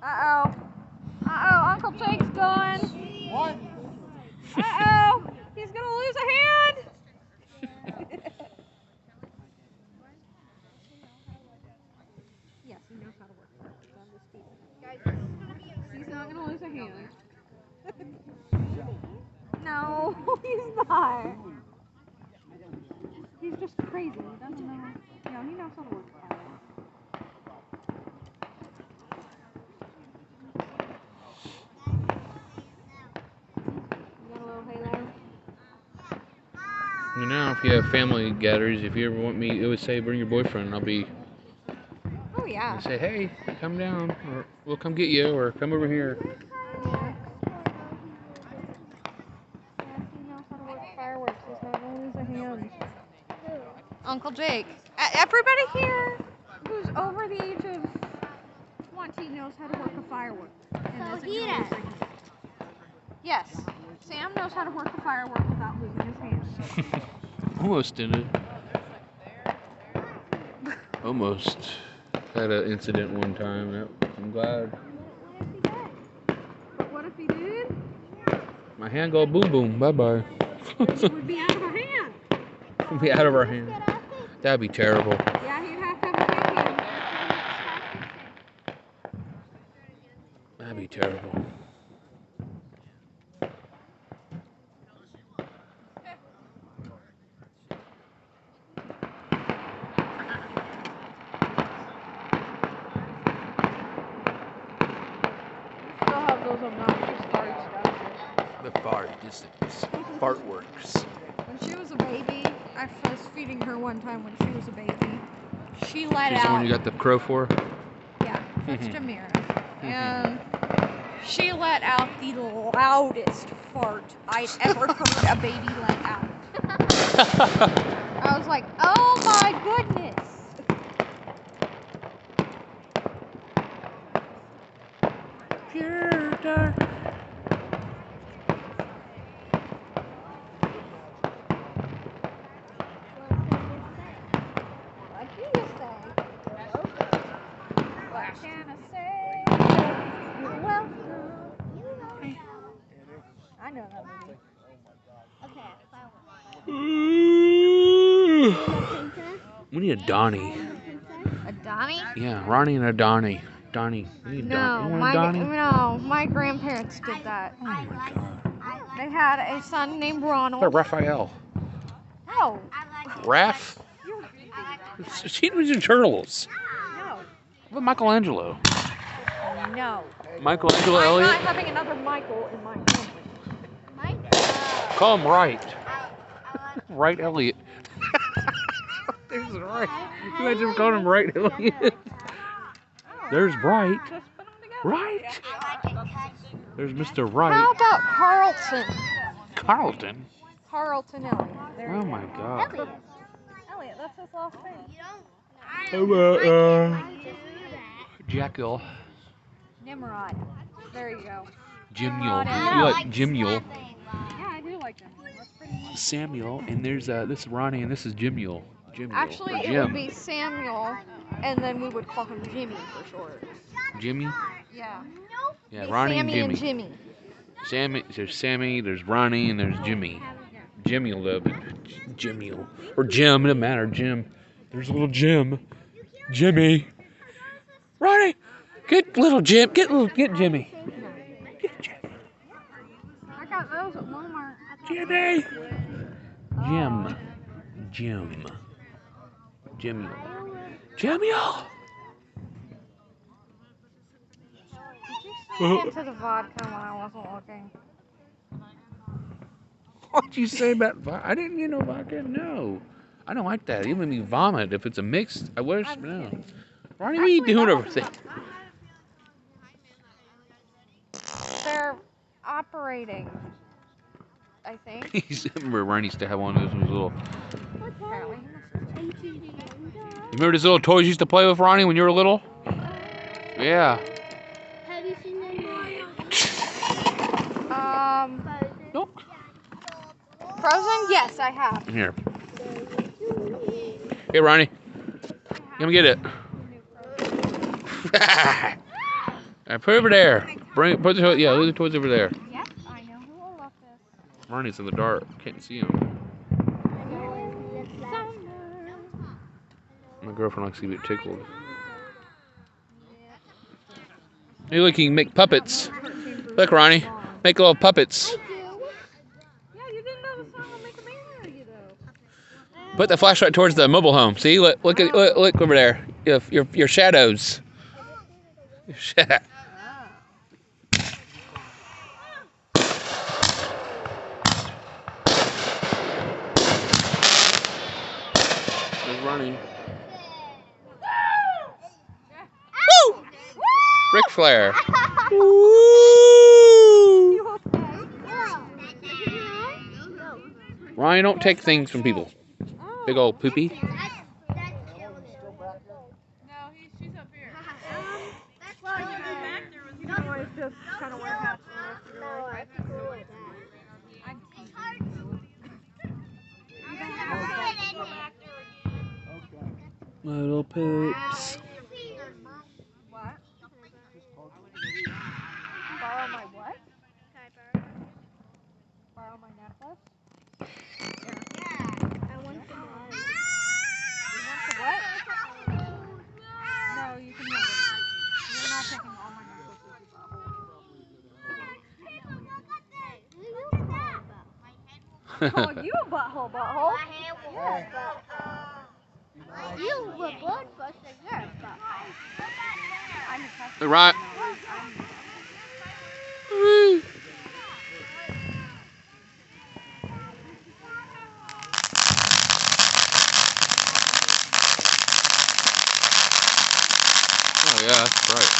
Uh-oh. Uh-oh, Uncle Jake's going. What? Uh-oh. He's going to lose a hand. Yes, he knows how to work it. He's not going to lose a hand. No, he's not. He's just crazy. He doesn't know. No, he knows how to work it. You got a little halo? You know, if you have family gatherings, if you ever want me, it would say bring your boyfriend. And I'll be. Oh, yeah. I'll say, hey, come down, or we'll come get you, or come over here. He knows how to work fireworks. He's not going to lose a hand. Uncle Jake. Everybody here who's over the age of 20 knows how to work a firework. And he does. Yes. Sam knows how to work a firework without losing his hand. Almost did it. Almost had an incident one time. I'm glad. But what if he did? My hand go boom boom. Bye bye. It would be out of our hand. It'd be out of our hand. That'd be terrible. Yeah, he'd have to have a hand. That'd be terrible. Still have those obnoxious farts down The fart. This fart works. When she was a baby, I was feeding her one time when she was a baby. She let She's out. the one you got the crow for? Yeah, that's Jamira. And she let out the loudest fart I'd ever heard a baby let out. I was like, oh my goodness. What do you say? What can I say? You're welcome. I know that movie. Okay, We need a Donnie. A Donnie? Yeah, Ronnie and a Donnie. Donnie. We need Donnie. You want a Donnie? My grandparents did that. Oh my God. They had a son named Ronald. What about Raphael? No. Raph? She was in Turtles. No. What about Michelangelo? No. Michelangelo I'm Elliott? not having another Michael in my family. Call him Wright. Wright Elliott. There's Wright. Imagine calling him Wright Elliott. There's Wright. Just put them together. Right. There's Mr. Wright. How about Carlton? Carlton. Carlton Elliott. There Oh you my go. God. Elliott, that's his last name. How about Jekyll? Nimrod. There you go. Jim Mule. Yeah. You like Jim Mule? Yeah, I do like them. That's pretty nice. Samuel, and there's this is Ronnie, and this is Jim Mule. Jim Mule. Actually, Or it Jim. would be Samuel, and then we would call him Jimmy for short. Jimmy. Yeah. Yeah, Be Ronnie Sammy and and Jimmy. Jimmy. There's Sammy, there's Ronnie, and there's Jimmy. Jimmy will love it. Jimmy or Jim, doesn't matter. Jim. There's little Jim. Jimmy. Ronnie, get little Jim. Get Jimmy. Get Jimmy. I got those at Walmart. Jimmy. Jim. Jim. Jimmy. Jimmy. Did you say into the vodka when I wasn't looking? What'd you say about vodka? I didn't get no vodka. No. I don't like that. Even me vomit if it's a mixed. I wish. No. Ronnie, what are you doing over there? They're operating, I think. I remember Ronnie used to have one of those little. Apparently. You remember those little toys you used to play with, Ronnie, when you were little? Yeah. Have you seen them? Nope. Frozen? Yes, I have. Here. Hey, Ronnie. Come get it. I put it over there. Bring it. Put the toys. Yeah, leave the toys over there. Yep, I know who will love this. Ronnie's in the dark. Can't see him. My girlfriend likes to get tickled. Hey, look, you can make puppets. Look, Ronnie, make little puppets. Yeah, you didn't know the song will make a man out of you, though. Put the flashlight towards the mobile home. See, look over there. Your shadows. There's Ronnie. Woo! Ric Flair. Ronnie, don't take things from people. Big old poopy. No, she's up here. You can always just kind of wear hats for the rest of your life. Little poops. What? Borrow my what? Borrow my necklace? I want to buy. You want the what? No, you can have it. You're not taking all my necklaces. Calling you a butthole, butthole. You were born first and you're a butthole. I'm a customer. Right. Oh yeah, that's right.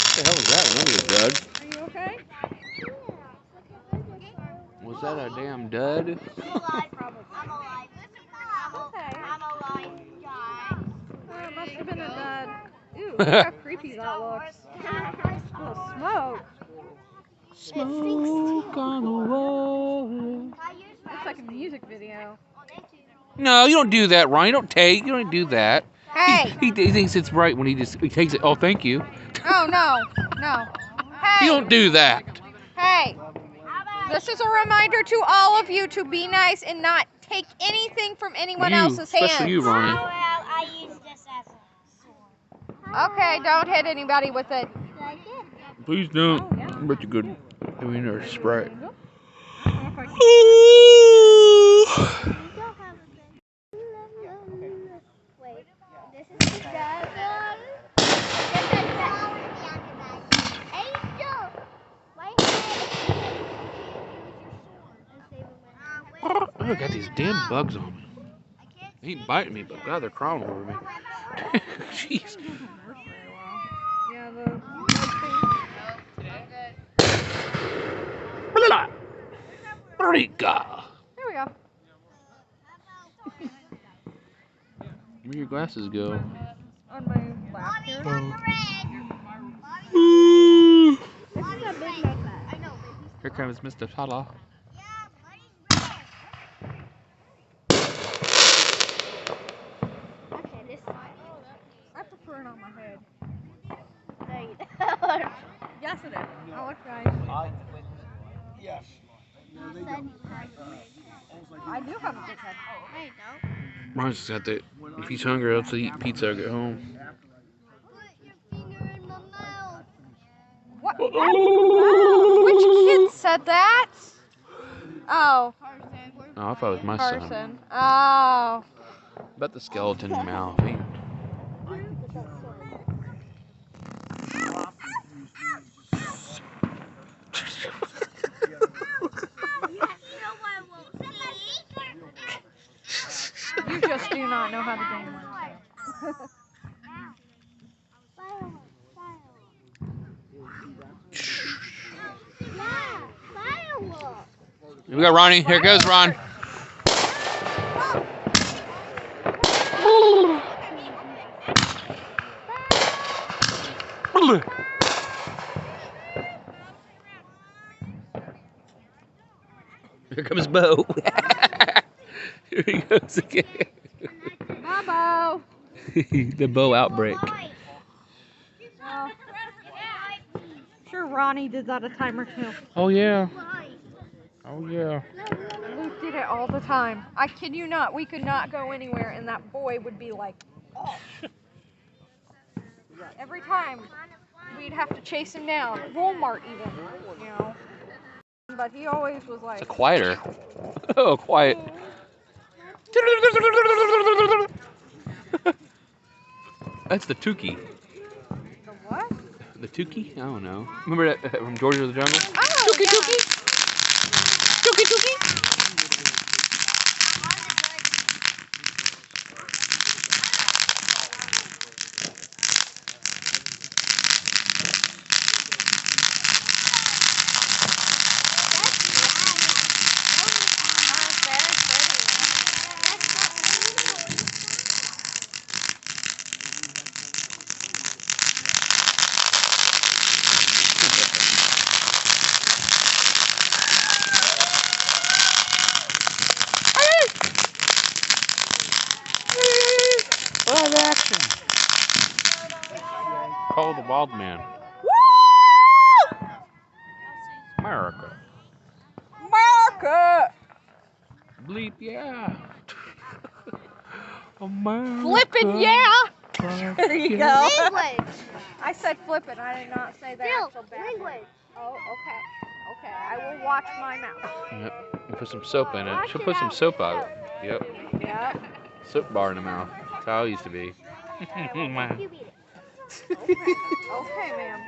What the hell was that? That was a dud. Are you okay? Was that a damn dud? Okay. It must have been a dud. Ooh, look how creepy that looks. Oh, smoke. Smoke on the water. Looks like a music video. No, you don't do that, Ryan. You don't do that. Hey! He thinks it's right when he takes it. Oh, thank you. Oh, no. Hey! You don't do that. Hey! This is a reminder to all of you to be nice and not take anything from anyone else's hands. Especially you, Ronnie. Well, I use this as a sword. Okay, don't hit anybody with it. Please don't. I bet you good. Doing your spray. Wait, this is the bad one. Angel! My head! Oh, I got these damn bugs on me. They ain't biting me, but God, they're crawling over me. Jeez. Yeah, the Rika. There we go. Where your glasses go? On my lap here. This is a big magnet. Here comes Mr. Fella. Okay, this side. I prefer it on my head. There you go. Yes, it is. Oh, look, guys. Yes. I do have a big head. No, you don't. Ron's just got the. If he's hungry, I'll eat pizza. I'll get home. Put your finger in my mouth. What? Oh, which kid said that? Oh, Oh, I thought it was my son. Carson. Oh. Bet the skeleton mouth. Ain't. You just do not know how the game works. We got Ronnie. Here goes Ron. Here comes Bo. Here he goes again. Bye, Bo. The Bo outbreak. Well, I'm sure Ronnie did that a time or two. Oh yeah. Oh yeah. Luke did it all the time. I kid you not. We could not go anywhere, and that boy would be like, oh. Every time we'd have to chase him down. Walmart even, you know. But he always was like. It's a quieter. Oh, quiet. That's the Tukey. The what? The Tukey? I don't know. Remember that from George of the Jungle? Oh, Tukey, yeah. Tukey. Tukey, Tukey. Live action. Call the Wild Man. Woo! America. America! Bleep, yeah. America. Flippin', yeah! There you go. Language. I said flippin'. I did not say that Bill, actual bad word. language. Oh, okay. Okay, I will watch my mouth. Yep. And put some soap in it. She'll put some soap on it. Yep. Yep. Soap bar in the mouth. That's how I used to be. You beat it. Okay, ma'am.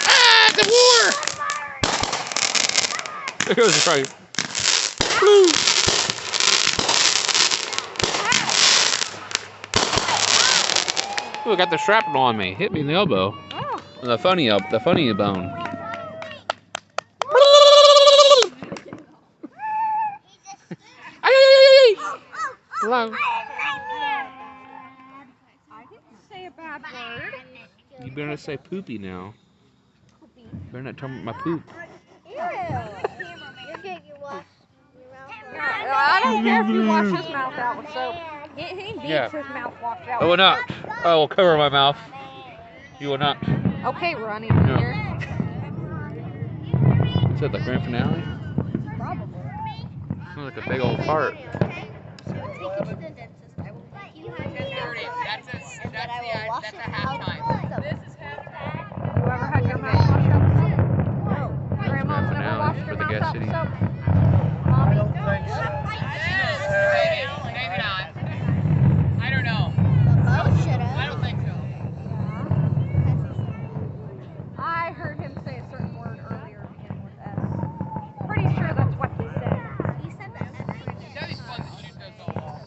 Ah, it's a war! There goes the train. Ooh, I got the shrapnel on me. Hit me in the elbow. Oh. The funny bone. Hello. I didn't say a bad word. You better not say poopy now. You better not tell me my poop. Ew. You're getting your wash. I don't care if you wash his mouth out with soap. He needs Yeah. his mouth washed out. I will not. I will cover my mouth. You will not. Okay, Ronnie. No. Here. Is that the grand finale? Probably. Sounds like a big old fart. Take you to the dentist. I will make you have and then I will wash it out with soap. You ever had your mouth washed out with soap? No. Grandma's never Finale washed for her the mouth Gas out with City. soap. Mommy? Maybe not. I don't know. Both should I have. don't think so. I heard him say a certain word earlier beginning with S. Pretty sure that's what he said. He said that. That'd be fun to shoot those all.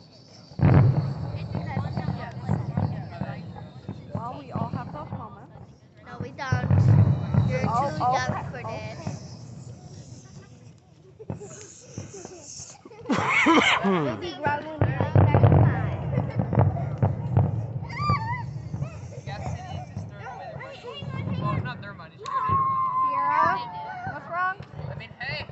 Well, we all have those moments. No, we don't. You're Oh, too young for okay. this. Hmm. We'll be grown when we're like 35. Gas City just threw away their money. Well, it's not their money. It's Sierra? What's wrong? I mean, hey.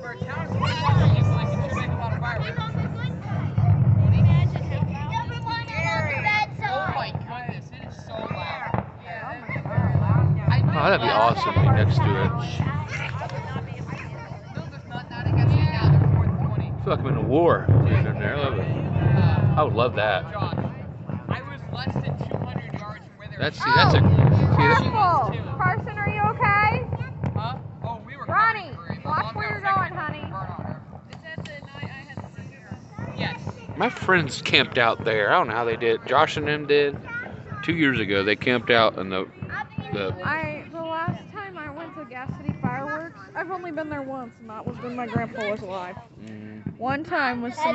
For a town of 20,000 people, they can sure make a lot of fireworks. Oh my goodness, it is so loud. Oh, that'd be awesome right next to it. Still just not against it now. There's more than 20. I feel like I'm in a war. Dude, in there. I love it. I would love that. Josh, I was less than 200 yards from where they were. That's that's a Careful! Carson, are you okay? Huh? Oh, we were Ronnie, coming for it. watch where you're going, honey. Is that the night I had to see her? Yes. My friends camped out there. I don't know how they did. Josh and them did. 2 years ago, they camped out in the The last time I went to Gas City Fireworks, I've only been there once, and that was when my grandpa was alive. One time was some